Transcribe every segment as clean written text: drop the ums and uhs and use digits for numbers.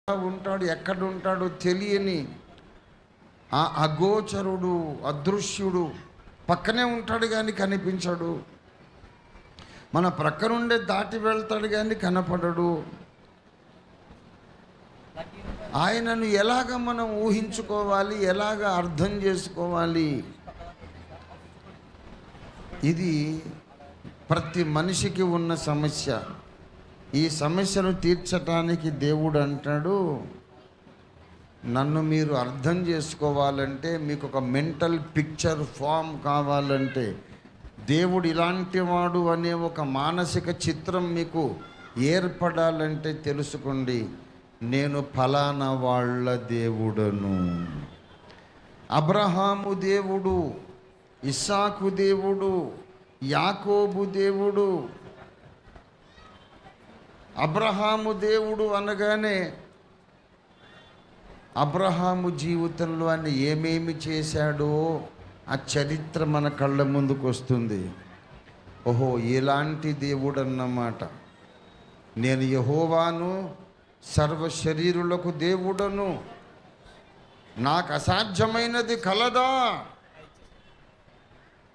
ఉంటాడు, ఎక్కడ ఉంటాడో తెలియని ఆ అగోచరుడు, అదృశ్యుడు పక్కనే ఉంటాడు కానీ కనిపించడు. మన ప్రక్కనుండే దాటి వెళ్తాడు కానీ కనపడడు. ఆయనను ఎలాగ మనం ఊహించుకోవాలి, ఎలాగ అర్థం చేసుకోవాలి? ఇది ప్రతి మనిషికి ఉన్న సమస్య. ఈ సమస్యను తీర్చడానికి దేవుడు అంటాడు, నన్ను మీరు అర్థం చేసుకోవాలంటే, మీకు ఒక మెంటల్ పిక్చర్ ఫామ్ కావాలంటే, దేవుడు ఇలాంటి వాడు అనే ఒక మానసిక చిత్రం మీకు ఏర్పడాలంటే తెలుసుకోండి, నేను ఫలానా వాళ్ళ దేవుడను. అబ్రహాము దేవుడు, ఇస్సాకు దేవుడు, యాకోబు దేవుడు. అబ్రహాము దేవుడు అనగానే అబ్రహాము జీవితంలో ఆయన ఏమేమి చేశాడో ఆ చరిత్ర మన కళ్ళ ముందుకు వస్తుంది. ఓహో, ఎలాంటి దేవుడు అన్నమాట. నేను యెహోవాను, సర్వ శరీరులకు దేవుడను, నాకు అసాధ్యమైనది కలదా?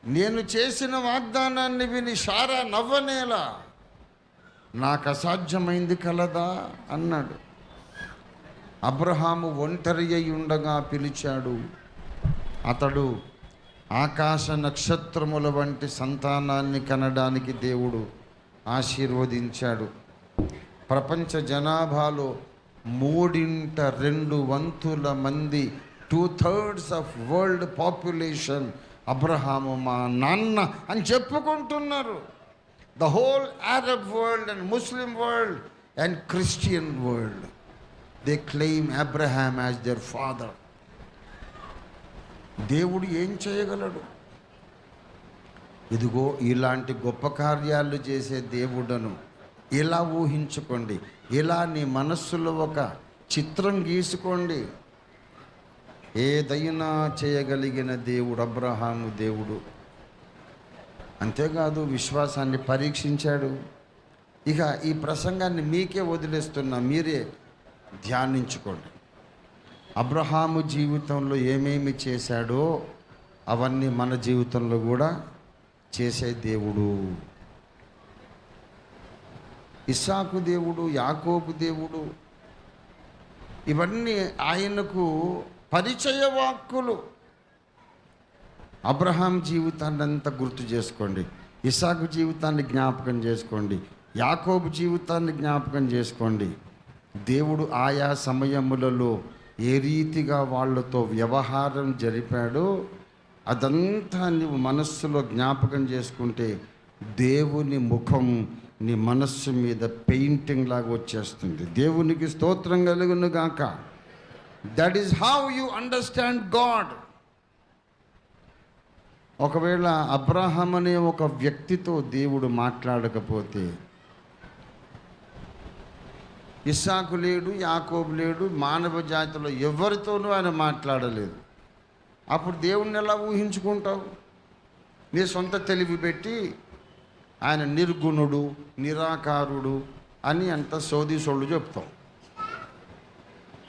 నేను చేసిన వాగ్దానాన్ని విని షారా నవ్వనేలా, నాకు అసాధ్యమైంది కలదా అన్నాడు. అబ్రహాము ఒంటరి అయి ఉండగా పిలిచాడు. అతడు ఆకాశ నక్షత్రముల వంటి సంతానాన్ని కనడానికి దేవుడు ఆశీర్వదించాడు. ప్రపంచ జనాభాలో 3/2 మంది, 2/3 ఆఫ్ వరల్డ్ పాపులేషన్ అబ్రహాము మా నాన్న అని చెప్పుకుంటున్నారు. The whole Arab world and Muslim world and Christian world, they claim Abraham as their father. దేవుడు ఏం చేయగలడు? ఇదిగో ఇలాంటి గొప్ప కార్యాలు చేసే దేవుడను ఇలా ఊహించుకోండి. ఇలా నీ మనస్సులో ఒక చిత్రం గీసుకోండి. ఏదైనా చేయగలిగిన దేవుడు అబ్రహాము దేవుడు. అంతేకాదు, విశ్వాసాన్ని పరీక్షించాడు. ఇక ఈ ప్రసంగాన్ని మీకే వదిలేస్తున్నా, మీరే ధ్యానించుకోండి. అబ్రహాము జీవితంలో ఏమేమి చేశాడో అవన్నీ మన జీవితంలో కూడా చేసే దేవుడు. ఇస్సాకు దేవుడు, యాకోబు దేవుడు, ఇవన్నీ ఆయనకు పరిచయ వాక్కులు. అబ్రహాం జీవితాన్ని అంతా గుర్తు చేసుకోండి, ఇస్సాకు జీవితాన్ని జ్ఞాపకం చేసుకోండి, యాకోబు జీవితాన్ని జ్ఞాపకం చేసుకోండి. దేవుడు ఆయా సమయములలో ఏ రీతిగా వాళ్ళతో వ్యవహారం జరిపాడో అదంతా నీవు మనస్సులో జ్ఞాపకం చేసుకుంటే దేవుని ముఖం నీ మనస్సు మీద పెయింటింగ్ లాగా వచ్చేస్తుంది. దేవునికి స్తోత్రం కలుగును గాక. That is how you understand God. ఒకవేళ అబ్రహాం అనే ఒక వ్యక్తితో దేవుడు మాట్లాడకపోతే, ఇస్సాకు లేడు, యాకోబు లేడు, మానవ జాతిలో ఎవరితోనూ ఆయన మాట్లాడలేదు. అప్పుడు దేవుణ్ణి ఎలా ఊహించుకుంటావు? నీ సొంత తెలివి పెట్టి ఆయన నిర్గుణుడు, నిరాకారుడు అని అంత సోది సొళ్ళు చెప్తాం.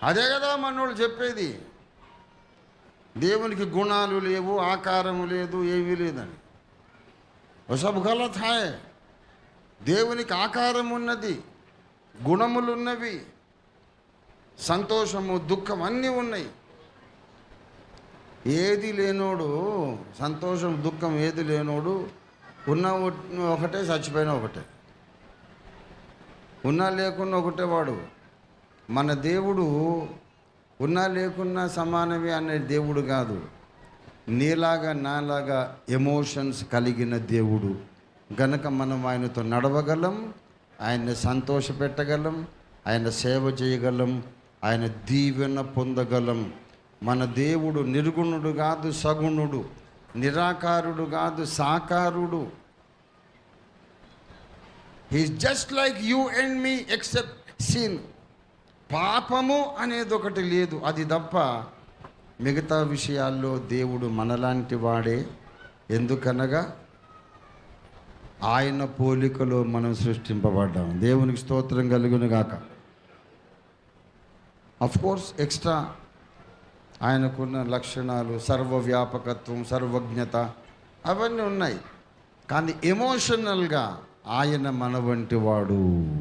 అదే కదా మనోళ్ళు చెప్పేది. దేవునికి గుణాలు లేవు, ఆకారము లేదు, ఏమీ లేదని. సబ్ గలత్ హాయ్. దేవునికి ఆకారం ఉన్నది, గుణములు ఉన్నవి, సంతోషము, దుఃఖం అన్నీ ఉన్నాయి. ఏది లేనోడు, సంతోషం దుఃఖం ఏది లేనోడు, ఉన్న ఒకటే, చచ్చిపోయినా ఒకటే, ఉన్నా లేకున్నా ఒకటే వాడు. మన దేవుడు ఉన్నా లేకున్నా సమానమే అనే దేవుడు కాదు. నీలాగా నాలాగా ఎమోషన్స్ కలిగిన దేవుడు గనక మనం ఆయనతో నడవగలం, ఆయన్ని సంతోషపెట్టగలం, ఆయన సేవ చేయగలం, ఆయన దీవెన పొందగలం. మన దేవుడు నిర్గుణుడు కాదు, సగుణుడు, నిరాకారుడు కాదు, సాకారుడు. He is just like you and me except sin. పాపము అనేది ఒకటి లేదు, అది తప్ప మిగతా విషయాల్లో దేవుడు మనలాంటి వాడే. ఎందుకనగా ఆయన పోలికలో మనం సృష్టింపబడ్డాం. దేవునికి స్తోత్రం కలుగును గాక. కోర్స్ ఎక్స్ట్రా ఆయనకున్న లక్షణాలు, సర్వవ్యాపకత్వం, సర్వజ్ఞత అవన్నీ ఉన్నాయి. కానీ ఎమోషనల్గా ఆయన మన వంటి వాడు.